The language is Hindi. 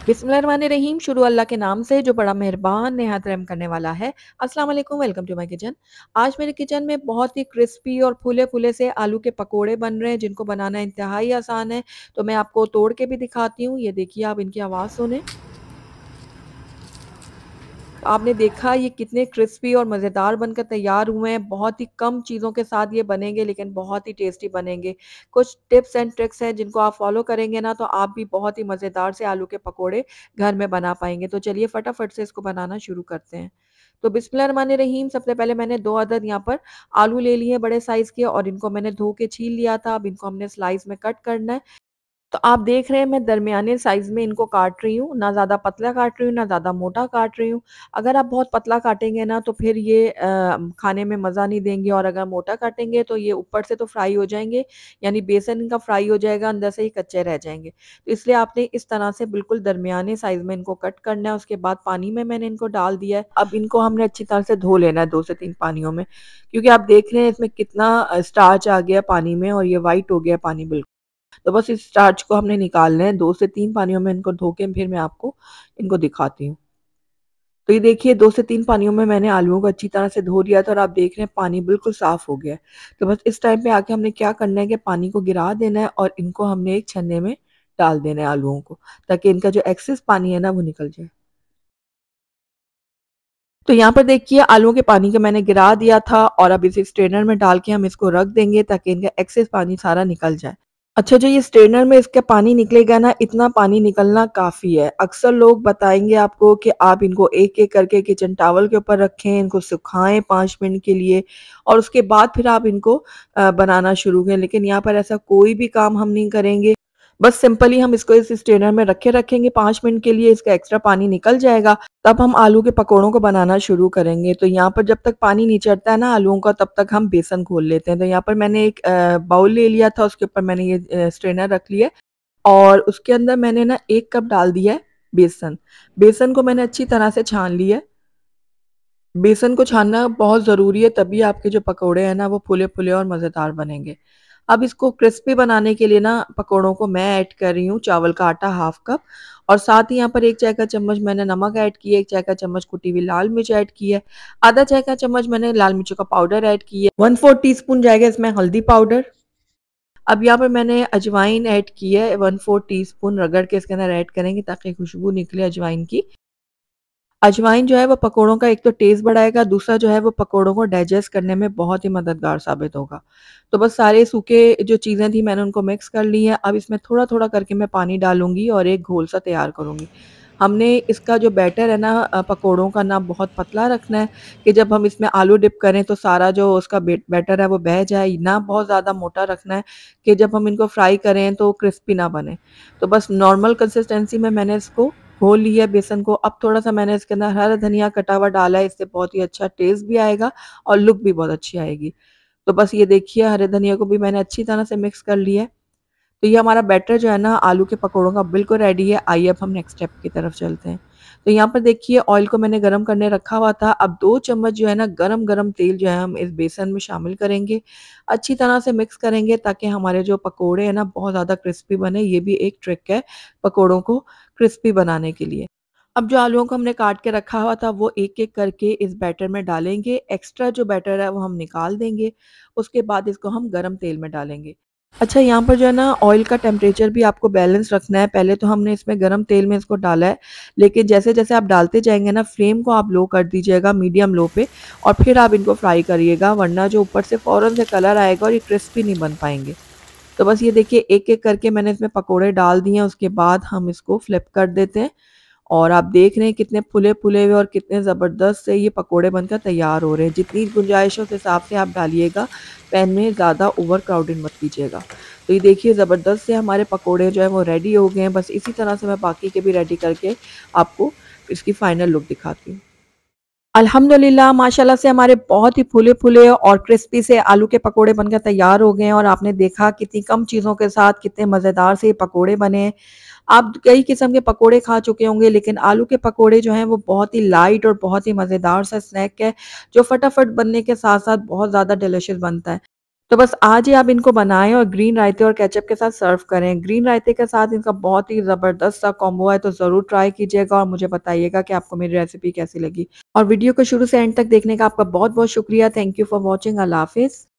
बिस्मिल्लाहिर्रहमानिर्रहीम। शुरू अल्लाह के नाम से जो बड़ा मेहरबान निहायत रहम करने वाला है। अस्सलाम वालेकुम, वेलकम टू माय किचन। आज मेरे किचन में बहुत ही क्रिस्पी और फूले-फूले से आलू के पकोड़े बन रहे हैं जिनको बनाना इंतहाई आसान है। तो मैं आपको तोड़ के भी दिखाती हूँ। ये देखिए, आप इनकी आवाज़ सुनें। तो आपने देखा ये कितने क्रिस्पी और मज़ेदार बनकर तैयार हुए हैं। बहुत ही कम चीज़ों के साथ ये बनेंगे लेकिन बहुत ही टेस्टी बनेंगे। कुछ टिप्स एंड ट्रिक्स हैं जिनको आप फ़ॉलो करेंगे ना तो आप भी बहुत ही मज़ेदार से आलू के पकोड़े घर में बना पाएँगे। तो चलिए फटाफट से इसको बनाना शुरू करते हैं। तो बिस्मिल्लाहिर्रहमानिर्रहीम, सबसे पहले मैंने 2 अदद यहाँ पर आलू ले लिए हैं बड़े साइज़ के और इनको मैंने धो के छील लिया था। अब इनको हमने स्लाइस में कट करना है। तो आप देख रहे हैं मैं दरमियाने साइज़ में इनको काट रही हूँ, ना ज़्यादा पतला काट रही हूँ, ना ज़्यादा मोटा काट रही हूँ। अगर आप बहुत पतला काटेंगे ना तो फिर ये खाने में मज़ा नहीं देंगे और अगर मोटा काटेंगे तो ये ऊपर से तो फ्राई हो जाएँगे, यानी बेसन इनका फ्राई हो जाएगा, अंदर से ही कच्चे रह जाएँगे। तो इसलिए आपने इस तरह से बिल्कुल दरमियाने साइज़ में इनको कट करना है, उसके बाद पानी में मैंने इनको डाल दिया है। अब इनको हमने अच्छी तरह से धो लेना है 2 से 3 पानियों में, क्योंकि आप देख रहे हैं इसमें कितना स्टार्च आ गया पानी में और ये व्हाइट हो गया पानी बिल्कुल। तो बस इस स्टार्च को हमने निकालना है। 2 से 3 पानियों में इनको धो के फिर मैं आपको इनको दिखाती हूँ। तो ये देखिए, 2 से 3 पानियों में मैंने आलूओं को अच्छी तरह से धो लिया था और आप देख रहे हैं पानी बिल्कुल साफ़ हो गया है। तो बस इस टाइम पे आके हमने क्या करना है कि पानी को गिरा देना है और इनको हमने एक छन्ने में डाल देना है आलूओं को, ताकि इनका जो एक्सेस पानी है ना वो निकल जाए। तो यहाँ पर देखिए, आलूओं के पानी को मैंने गिरा दिया था और अब इसे स्ट्रेनर में डाल के हम इसको रख देंगे ताकि इनका एक्सेस पानी सारा निकल जाए। अच्छा, जो ये स्ट्रेनर में इसका पानी निकलेगा ना, इतना पानी निकलना काफ़ी है। अक्सर लोग बताएँगे आपको कि आप इनको एक-एक करके किचन टॉवल के ऊपर रखें, इनको सुखाएँ 5 मिनट के लिए और उसके बाद फिर आप इनको बनाना शुरू करें। लेकिन यहाँ पर ऐसा कोई भी काम हम नहीं करेंगे। बस सिंपली हम इसको इस स्ट्रेनर में रखेंगे 5 मिनट के लिए, इसका एक्स्ट्रा पानी निकल जाएगा, तब हम आलू के पकोड़ों को बनाना शुरू करेंगे। तो यहाँ पर जब तक पानी नहीं चढ़ता है ना आलूओं का, तब तक हम बेसन घोल लेते हैं। तो यहाँ पर मैंने एक बाउल ले लिया था, उसके ऊपर मैंने ये स्ट्रेनर रख लिया है और उसके अंदर मैंने ना 1 कप डाल दिया है बेसन। बेसन को मैंने अच्छी तरह से छान लिया है। बेसन को छानना बहुत ज़रूरी है, तभी आपके जो पकोड़े हैं ना वो फूले-फूले और मज़ेदार बनेंगे। अब इसको क्रिस्पी बनाने के लिए ना पकोड़ों को मैं ऐड कर रही हूँ चावल का आटा हाफ कप और साथ ही यहाँ पर 1 चाय का चम्मच मैंने नमक ऐड किया है, 1 चाय का चम्मच कुटी हुई लाल मिर्च ऐड की है, आधा चाय का चम्मच मैंने लाल मिर्चों का पाउडर ऐड की है, 1/4 टीस्पून जाएगा इसमें हल्दी पाउडर। अब यहाँ पर मैंने अजवाइन ऐड की है, 1/4 टीस्पून रगड़ के इसके अंदर ऐड करेंगे ताकि खुशबू निकले अजवाइन की। अजवाइन जो है वो पकोड़ों का एक तो टेस्ट बढ़ाएगा, दूसरा जो है वो पकोड़ों को डाइजेस्ट करने में बहुत ही मददगार साबित होगा। तो बस सारे सूखे जो चीज़ें थी मैंने उनको मिक्स कर ली हैं। अब इसमें थोड़ा-थोड़ा करके मैं पानी डालूँगी और एक घोल सा तैयार करूँगी। हमने इसका जो बैटर है ना पकोड़ों का ना बहुत पतला रखना है कि जब हम इसमें आलू डिप करें तो सारा जो उसका बैटर है वो बह जाए, ना बहुत ज़्यादा मोटा रखना है कि जब हम इनको फ्राई करें तो क्रिस्पी ना बने। तो बस नॉर्मल कंसिस्टेंसी में मैंने इसको घोल लिया बेसन को। अब थोड़ा-सा मैंने इसके अंदर हरा धनिया कटा हुआ डाला है, इससे बहुत ही अच्छा टेस्ट भी आएगा और लुक भी बहुत अच्छी आएगी। तो बस ये देखिए, हरे धनिया को भी मैंने अच्छी तरह से मिक्स कर लिया है। तो ये हमारा बैटर जो है ना आलू के पकोड़ों का बिल्कुल रेडी है। आइए अब हम नेक्स्ट स्टेप की तरफ चलते हैं। तो यहाँ पर देखिए, ऑयल को मैंने गरम करने रखा हुआ था। अब 2 चम्मच जो है ना गरम-गरम तेल जो है हम इस बेसन में शामिल करेंगे। अच्छी तरह से मिक्स करेंगे ताकि हमारे जो पकोड़े हैं ना बहुत ज़्यादा क्रिस्पी बने। ये भी एक ट्रिक है पकोड़ों को क्रिस्पी बनाने के लिए। अब जो आलूओं को हमने काट के रखा हुआ था वो एक-एक करके इस बैटर में डालेंगे। एक्स्ट्रा जो बैटर है वो हम निकाल देंगे। उसके बाद इसको हम गरम तेल में डालेंगे। अच्छा, यहाँ पर जो है ना ऑयल का टेम्परेचर भी आपको बैलेंस रखना है। पहले तो हमने इसमें गरम तेल में इसको डाला है, लेकिन जैसे-जैसे आप डालते जाएँगे ना फ्लेम को आप लो कर दीजिएगा मीडियम लो पे और फिर आप इनको फ्राई करिएगा, वरना जो ऊपर से फ़ौरन से कलर आएगा और ये क्रिस्पी नहीं बन पाएँगे। तो बस ये देखिए, एक-एक करके मैंने इसमें पकोड़े डाल दिए हैं, उसके बाद हम इसको फ्लिप कर देते हैं और आप देख रहे हैं कितने फुले-फुले हुए और कितने ज़बरदस्त से ये पकोड़े बनकर तैयार हो रहे हैं। जितनी गुंजाइश हो उस हिसाब से आप डालिएगा, पैन में ज़्यादा ओवर क्राउडेड मत कीजिएगा। तो ये देखिए, ज़बरदस्त से हमारे पकोड़े जो हैं वो रेडी हो गए हैं। बस इसी तरह से मैं बाकी के भी रेडी करके आपको इसकी फाइनल लुक दिखाती हूँ। अल्हम्दुलिल्लाह, माशाल्लाह से हमारे बहुत ही फूले-फूले और क्रिस्पी से आलू के पकोड़े बनकर तैयार हो गए हैं और आपने देखा कितनी कम चीज़ों के साथ कितने मज़ेदार से ये पकोड़े बने हैं। आप कई किस्म के पकोड़े खा चुके होंगे, लेकिन आलू के पकोड़े जो हैं वो बहुत ही लाइट और बहुत ही मज़ेदार सा स्नैक है, जो फटाफट बनने के साथ-साथ बहुत ज़्यादा डिलिशियस बनता है। तो बस आज ही आप इनको बनाएँ और ग्रीन रायते और केचप के साथ सर्व करें। ग्रीन रायते के साथ इनका बहुत ही ज़बरदस्त सा कॉम्बो है, तो ज़रूर ट्राई कीजिएगा और मुझे बताइएगा कि आपको मेरी रेसिपी कैसी लगी। और वीडियो को शुरू से एंड तक देखने का आपका बहुत-बहुत शुक्रिया। Thank you for watching. अल्लाह हाफ़िज़।